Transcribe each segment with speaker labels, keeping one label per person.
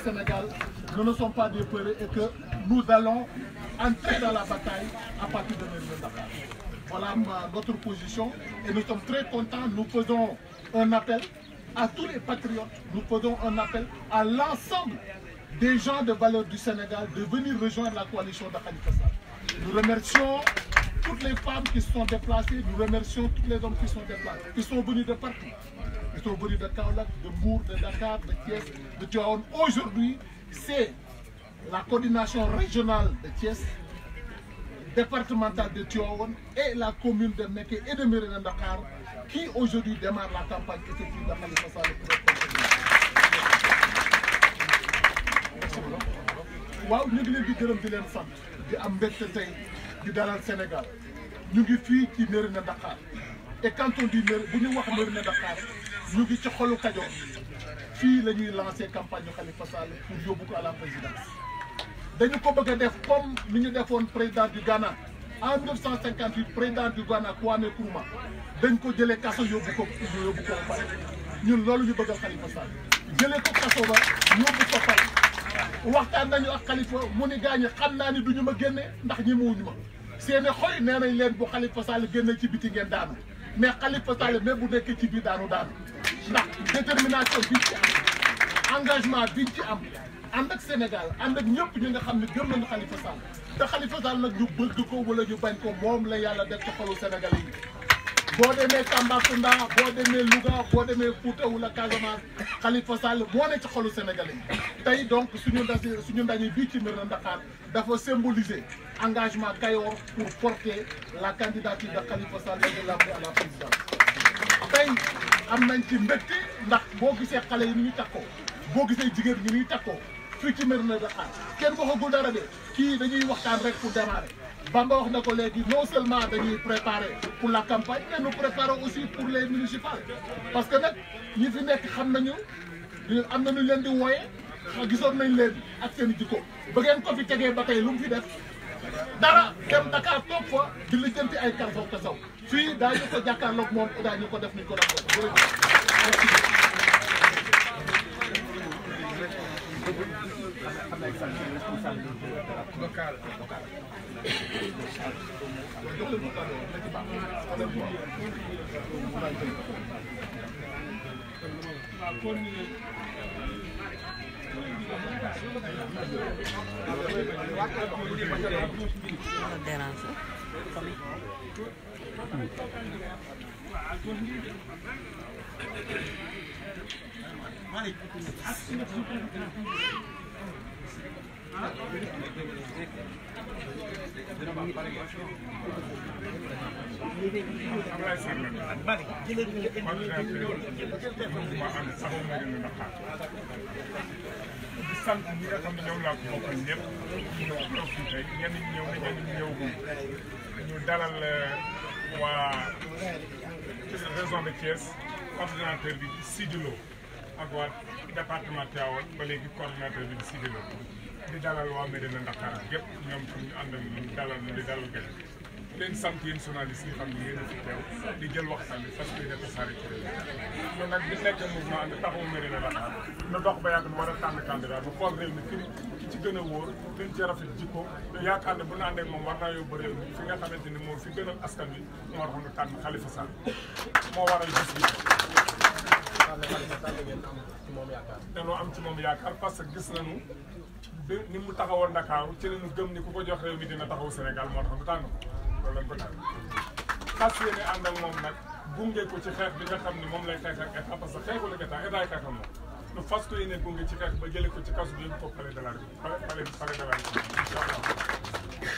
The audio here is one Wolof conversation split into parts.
Speaker 1: Sénégal ne sont pas des peureux et que nous allons entrer dans la bataille à partir de Mérina Dakhar. Voilà notre position et nous sommes très contents. Nous faisons un appel à tous les patriotes, nous faisons un appel à l'ensemble des gens de valeur du Sénégal de venir rejoindre la coalition de Khalifa Sall. Nous remercions toutes les femmes qui se sont déplacées, nous remercions tous les hommes qui sont déplacés, qui sont venus de partout. Ils sont venus de Kaolack, de Mbour, de Dakar, de Thiès, de Tivaouane. Aujourd'hui, c'est la coordination régionale de Thiès, départementale de Tivaouane et la commune de Mékhé et de Mérina Dakhar qui aujourd'hui démarre la campagne effective de Khalifa Sall pour être waaw ñu ngi leen di gërëm di leen sant di am mbégte tey di dalal Sénégal ñu ngi fii ci Mérina Dakhar et quand on dit bu ñu wax Mérina Dakhar ñu ngi ci xolu Kajoor fii la ñuy lancer campagne Khalifa Sall pour yóbbu ko à la présidence dañu ko bëgg a def comme ni ñu defoon président du Ghana en 1958 président du Ghana Kwame Nkrumah dañ ko jëlee kaso yóbbu ko pare ñun loolu ñu bëggal Khalifa Sall jëlee ko kaso ba yóbbu ko pare waxtaan nañu ak Khalifa mu ni gaañi xam naa ni duñu ma génne ndax ñi muwuñu ma seeni xoy nee nañ leen bu Khalifa Sall génne ci biti ngeen daanu mais Khalifa Sall même bu nekkee ci biir daanu ndax détermination biñ ci am engagement biñ ci am ànd ak Sénégal ànd ak ñëpp ñi nga xam ne gëm nañu Khalifa Sall te Khalifa Sall nag ñu bëgg ko wala ñu bañ ko moom la yàlla def ci xolu Sénégalais yi boo demee Tambacounda boo demee Louga boo demee Fouta wala Casamance Khalifa Sall moo ne ci xolu Sénégalais yi tey donc suñu ndaje bii ci Mérina Dakhar dafa symboliser engagement Kayor pour porter la candidature de Khalifa Sall et de l'amener à la présidence tey am nañ ci mbégte ndax boo gisee xale yi ni ñuy takkoo boo gisee jigéen ñi ñuy takkoo fii ci Mérina Dakhar kenn waxagul dara de kii dañuy waxtaan rek pour démarrer Bamba wax na ko léegi non seulement dañuy préparer pour la campagne mais nous préparons aussi pour les municipales parce que nag ñi fi nekk xam nañu am na ñu leen di wooye gisoon nañ leen ak seen i jikko ba ngeen ko fi tegee ba tey lu mu fi def dara dem Dakar toog fa di lijjanti ay karfaw kasaw fii daañu ko jàkkaarloog moom daañu ko def ni ko def
Speaker 2: sant ñi nga xam ne ñoom laa ko bokkal ñëpp ñu toog fii tey ñenn ñi ñëw na ñenn ñi ñëw ñu dalal waa région de Thiès coordinateur bi Sidi Lo ak waa département Tivaouane ba léegi coordinateur bi Sidi Lo di dalal waa Mérina Dakhar yëpp ñoom tam ñu ànd ak ñun dalal ñu di dalal gën leen sant yéen journalistes yi xam ne yéen a fi teew di jël waxtaan bi parce que yéen a tasaare ci réew mi ñun nag bi nekkee mouvement ànd taxawu Mérina Dakhar nu dox ba yàgg nu war a tànn candidat bu xool réew mi ki ci gën a wóor gën ci rafet jikko yaakaar ne bu ñu àndee moom war naa yóbbu réew mi fi nga xamante ni moo fi gënal askan wi moo war a tànn Khalifa Sall moo waral gis bi danoo am ci moom yaakaar parce que gis nañu ni mu taxawoon Dakar ci la ñu gëm ni ku ko jox réew mi dina taxaw Sénégal moo tax nu tànn ko loolu lañ ko tànn xas yéene ànd ak moom nag gunge ko ci xeex bi nga xam ne moom lay xeex ak état parce que xeexul ak état état yi xeexam moom nu fas ko yéene gunge ci xeex ba jëlee ko ci kasu bi yóbbu ko palais de la République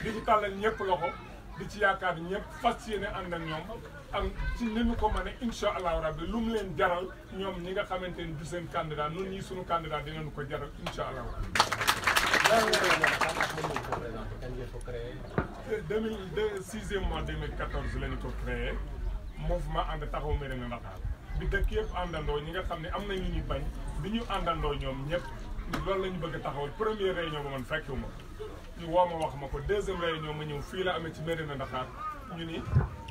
Speaker 2: di ci tàllal ñëpp loxo di ci yaakaar ñëpp fas yéene ànd ak ñoom ak ci ni ñu ko mën a incha allahu rabbi lu mu leen jaral ñoom ñi nga xamante ni du seen candidat nun ñii suñu candidat dinañu ko jaral incha allahu rabbi 6e mois 2014 la ñu ko créé mouvement ànd taxawu Mérina Dakhar bi dëkk yëpp àndandoo ñi nga xam ne am nañ lu ñuy bañ bi ñu àndandoo ñoom ñëpp loolu la ñu bëgg a taxawal première réunion ba man fekkiwu ma ñu woo ma wax ma ko deuxième réunion ma ñëw fii la amee ci Mérina Dakhar ñu ni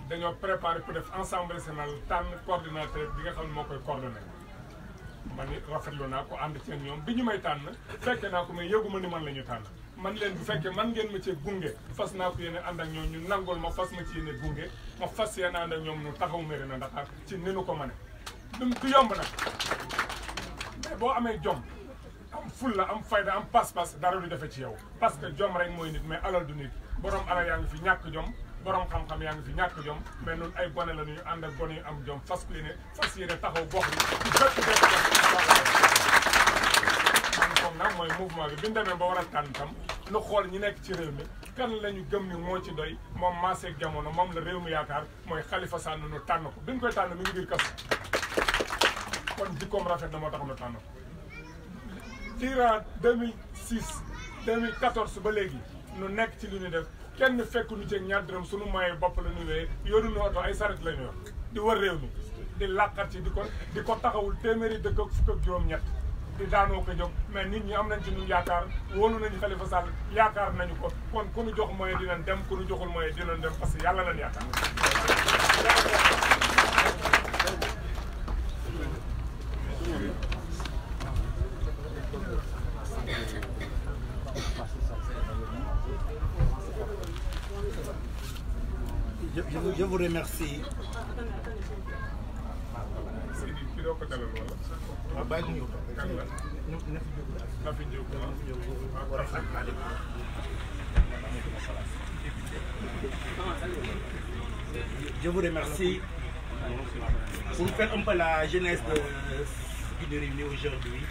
Speaker 2: dañoo préparé pour def assemblée nationale tànn coordinateur bi nga xam ne moo koy coordonné man it rafetlu naa ko ànd ci ñoom bi ñu may tànn fekke naa ko mais yëguma ni man la ñu tànn man leen bu fekkee man ngeen ma cee gunge fas naa ko yéene ànd ak ñoom ñu nangul ma fas ma ci yéene gunge ma fas yéene ànd ak ñoom ñu taxaw Mérina Dakhar ci ni nu ko mane du yomb nag mais boo amee jom am fulla am fayda am pas-pas dara du defe ci yow parce que jom rek mooy nit mais alal du nit borom alal yaa ngi fi ñàkk jom borom xam-xam yaa ngi fi ñàkk jom mais ñun ay gone la ñuy ànd ak gone yu am jom fas yéene taxaw gox bi ci bépp man comme nag mooy mouvement bi bi ñu demee ba war a tànn tam nu xool ñi nekk ci réew mi kan la ñu gëm ni moo ci doy moom maaseeg jamono moom la réew mi yaakaar mooy Khalifa Sall nu tànn ko bi ñu koy tànn mi ngi biir kaso kon jikkoom rafet na moo tax nu tànn ko durant 2006 2014 ba léegi nu nekk ci li ñu def kenn fekk nu ci ñaar dërëm suñu moyen bopp la ñu wee yoruñu oto ay saret la ñu yor di wër réew mi di làqat ci di ko taxawul téeméeri dëkk ak fukk ak juróom-ñett di daanoo ko jóg mais nit ñi am nañ ci ñun yaakaar wóolu nañu Khalifa Sall yaakaar nañu ko kon ku ñu jox moyen dinañ dem ku ñu joxul moyen dinañ dem parce que yàlla lañ yaakaar.
Speaker 3: Je vous remercie. Je vous remercie pour faire un peu la genèse de ce qui nous réunit aujourd'hui.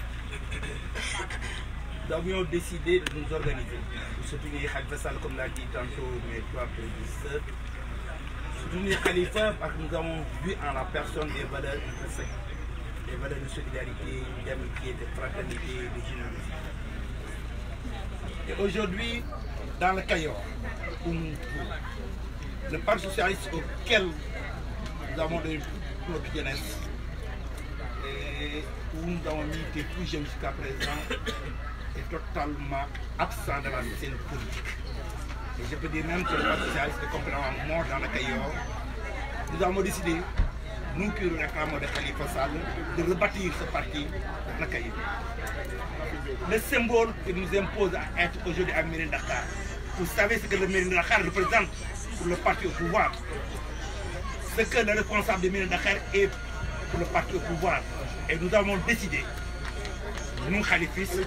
Speaker 3: Nous avions décidé de nous organiser pour soutenir Khalifa Sall, comme l'a dit tantôt mes trois prédécesseurs. Soutenir Khalifa parce que nous avons vu en la personne des valeurs intrinsèques, des valeurs de solidarité, d'amitié, de fraternité, de générosité. Et aujourd'hui, dans le Cayor, le Parti socialiste auquel nous avons donné notre jeunesse et où nous avons milité tout jeune jusqu'à présent, est totalement absent de la scène politique. Et je peux dire même que le Parti socialiste est complètement mort dans le Cayor. Nous avons décidé, nous qui réclamons de Khalifa Sall, de rebâtir ce parti dans le Cayor. Le symbole qui nous impose à être aujourd'hui à Mérina Dakhar. Vous savez ce que le Mérina Dakhar représente pour le parti au pouvoir. Ce que le responsable de Mérina Dakhar est pour le parti au pouvoir. Et nous avons décidé, nous khalifistes,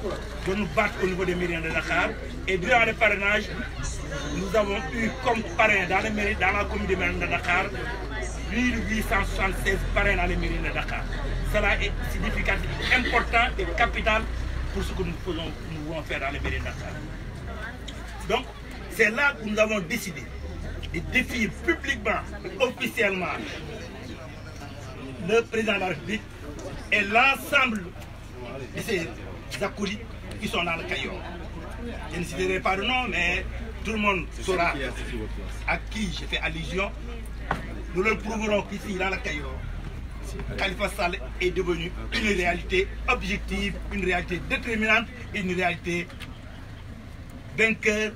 Speaker 3: de nous battre au niveau de Mérina Dakhar. Et durant le parrainage, nous avons eu comme parrain dans la commune de Mérina Dakhar 1876 parrains dans les Mérina Dakhar. Cela est significatif, important et capital pour ce que nous voulons faire dans les Mérina Dakhar. Donc, c'est là que nous avons décidé de défier publiquement, officiellement, le président de la République et l'ensemble de ses acolytes qui sont dans le Cayor. Je ne citerai pas de nom, mais tout le monde saura à qui je fais allusion. Nous leur prouverons qu'ici, dans le Cayor, Khalifa Sall est devenu une réalité objective, une réalité déterminante, une réalité vainqueur.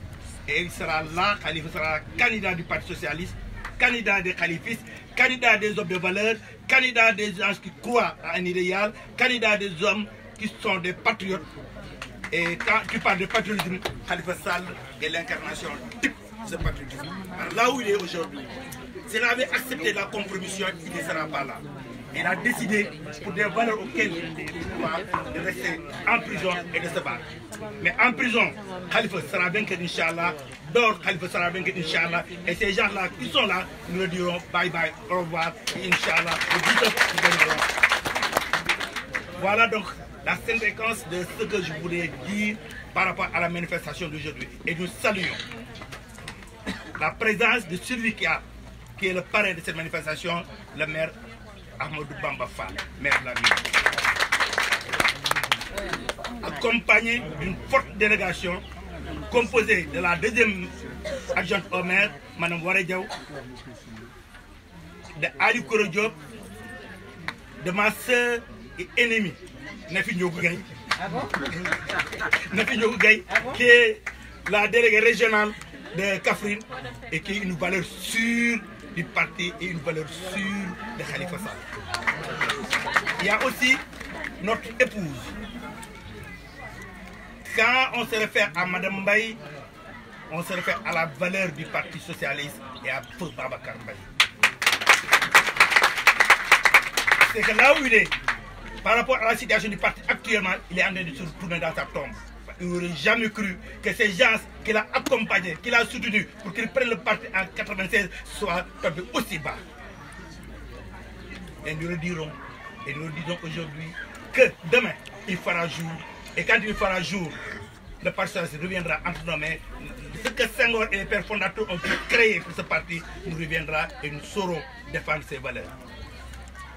Speaker 3: Et il sera là, Khalifa sera candidat du Parti socialiste, candidat des khalifistes, candidat des hommes de valeur, candidat des gens qui croient à un idéal, candidat des hommes qui sont des patriotes. Et quand tu parles de patriotisme, Khalifa Sall est l'incarnation type de ce patriotisme. Alors là où il est aujourd'hui, s'il avait accepté la compromission, il ne sera pas là. Il a décidé, pour des valeurs auxquelles il croit, de rester en prison et de se battre. Mais en prison, Khalifa sera vaincu, Inch'Allah. Dehors, Khalifa sera vaincu, Inch'Allah. Et ces gens-là qui sont là, nous leur dirons bye bye, au revoir, et Inch'Allah, nous gagnerons. Voilà donc la séquence de ce que je voulais dire par rapport à la manifestation d'aujourd'hui. Et nous saluons la présence de celui qui est le parrain de cette manifestation, le maire Ahmadou Bamba Fall, maire de la ville. Accompagné d'une forte délégation composée de la deuxième adjointe au maire, Mme Waré Diaw, de Ali Koro Diop, de ma soeur et ennemie, Nafi Ndiogou Gaye, Nafi Ndiogou Gaye, qui est la déléguée régionale de Kaffrine et qui est une valeur sûre du parti et une valeur sûre de Khalifa Sall. Il y a aussi notre épouse. Quand on se réfère à Madame Mbaye, on se réfère à la valeur du Parti Socialiste et à Feu Babacar Mbaye. C'est que là où il est, par rapport à la situation du parti actuellement, il est en train de se retourner dans sa tombe. Il n'aurait jamais cru que ces gens qu'il a accompagnés, qu'il a soutenus pour qu'ils prennent le parti en 96 soient tombés aussi bas. Et nous le dirons, et nous le disons aujourd'hui, que demain, il fera jour. Et quand il fera jour, le parti socialiste reviendra entre nos mains. Ce que Senghor et les pères fondateurs ont pu créer pour ce parti nous reviendra et nous saurons défendre ses valeurs.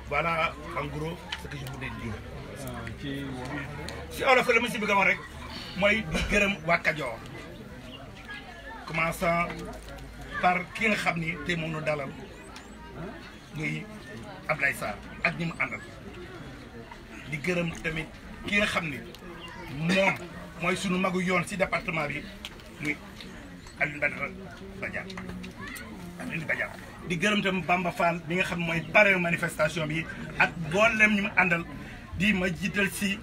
Speaker 3: Voilà en gros ce que je voulais dire. Si on a fait le monsieur Bigamorek, moi je gërëm waa Kajoor. Commençant par ki nga xam ni te moom nu dalal muy Ablaye Sarr ak ñi mu àndal. Di gërëm tamit ki nga xam ni moom mooy sunu magu yoon ci département bi muy Alioune Badara Badiane. Alioune Badiane. Di gërëm tam Bamba Fall bi nga xam mooy pare manifestation bi ak mboolem ñu mu àndal di ma jiital ci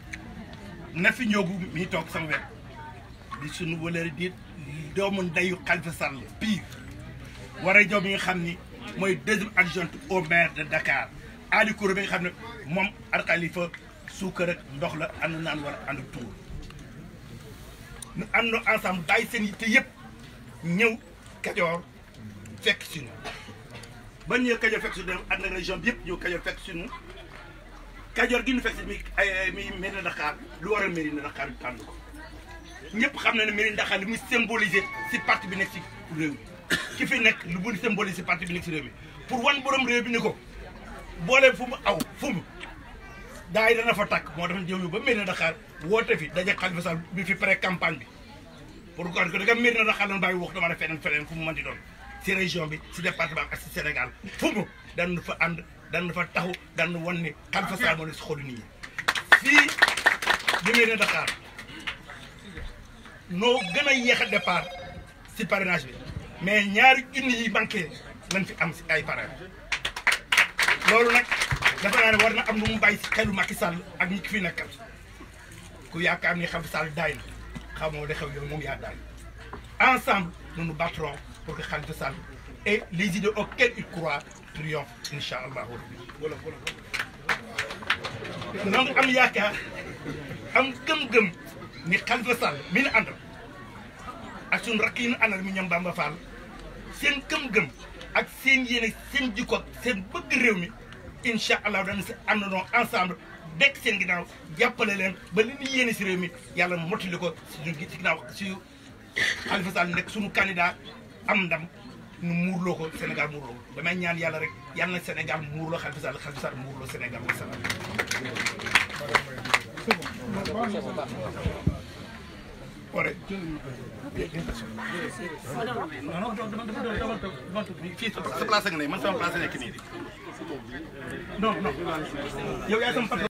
Speaker 3: Nafi Ndiogu mi toog sama wet di sunu wëlëri di doomu ndeyu Khalifa Sall pire Waré Diop bi nga xam ni mooy deuxième adjointe au maire de Dakar Ali Kourou bi nga xam ne moom ak Khalifa suukar ak ndox la ànd naan war a ànd tuur ñu àndoo ensemble bàyyi seen yitte yëpp ñëw Kajoor fekk si ñu ba ñëw Kajoor fekk si ñu ànd ak région bi yëpp ñëw Kajoor fekk si ñu Kajoor gi ñu fekk si mi Mérina Dakhar lu waral Mérina Dakhar bi tànn ko ñëpp xam na ne Mérina Dakhar li muy symboliser si parti bi nekk si réew mi ki fi nekk lu muy symboliser si parti bi nekk si réew mi pour wan borom réew bi ni ko boole fu mu aw fu mu daay dana fa takk moo tax jëw ba Mérina Dakhar woote fi daje Khalifa Sall bi fi pré campagne bi pour ko da nga Mérina Dakhar lan bàyyi wax dama ne feneen fu mu mën di doon si région bi si département ak si Sénégal fu mu daan fa ànd daan fa taxu daan wan ni Khalifa Sall moo ne si xolu nit ñi fii di Mérina Dakhar noo gën a yéex a départ si parrainage bi mais ñaari junni yi banqué lañ fi am si ay parrainage loolu nag dafa naa ne war na am lu mu bàyyi si xelu Macky Sall ak ñi ki fi nekkal ku yaakaar ni Khalifa Sall daay na xamoo de xew yow moom yaa daay ensemble nous nous battrons pour que Khalifa Sall et les idées auxquelles il croit triomphe incha allah. donc am yaakaar am gëm-gëm ni Khalifa Sall mi ñu àndal ak suñu rakk yi ñu àndal mi ñoom Bamba Fall seen gëm-gëm ak seen yéene seen jikko seen bëgg réew mi incha allah dana si àndandoo ensemble dekk seen ginnaaw jàppale leen ba li ñu yéene si réew mi yàlla mottali ko si ginnaaw si Khalifa Sall nekk suñu candidat am ndam nu muurloo ko Sénégal muurloo ko damay ñaan yàlla rek yàlla na Sénégal muurloo Khalifa Sall muurloo Sénégal wa salaam. Ore. Non, fii sa place nga ne man sama place nekk nii. Non. Yow yaa sama patron.